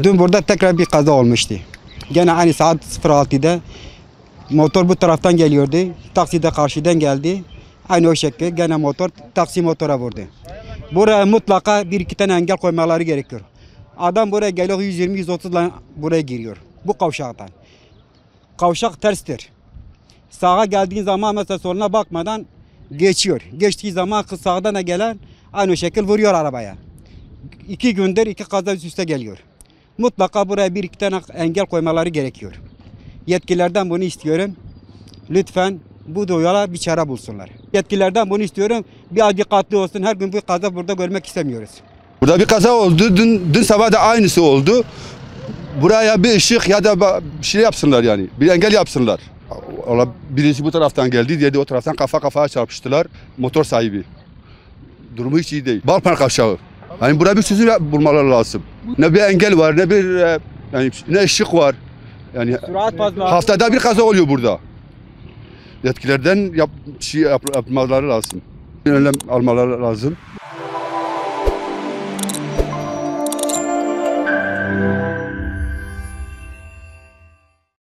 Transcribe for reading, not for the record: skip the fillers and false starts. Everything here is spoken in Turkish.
Dün burada tekrar bir kaza olmuştu. Gene aynı saat 06'da motor bu taraftan geliyordu. Taksi de karşıdan geldi. Aynı o şekilde gene motor taksi motora vurdu. Buraya mutlaka bir iki tane engel koymaları gerekiyor. Adam buraya geliyor 120-130 ile buraya giriyor. Bu kavşaktan. Kavşak terstir. Sağa geldiğin zaman mesela soluna bakmadan geçiyor. Geçtiği zaman sağdan da gelen aynı şekilde vuruyor arabaya. 2 gündür 2 kaza üst üste geliyor. Mutlaka buraya bir iki tane engel koymaları gerekiyor. Yetkililerden bunu istiyorum. Lütfen bu yola bir çare bulsunlar. Yetkililerden bunu istiyorum. Biraz dikkatli olsun. Her gün bu kaza burada görmek istemiyoruz. Burada bir kaza oldu. Dün sabah da aynısı oldu. Buraya bir ışık ya da bir şey yapsınlar yani. Bir engel yapsınlar. Birisi bu taraftan geldi, diğeri o taraftan kafa kafaya çarpıştılar. Motor sahibi. Durumu hiç iyi değil. Balpark aşağı. Yani buraya bir çözüm bulmaları lazım. Ne bir engel var, ne bir yani ne ışık var. Yani haftada bir kaza oluyor burada. Yetkililerden yapmaları lazım. Önlem almaları lazım.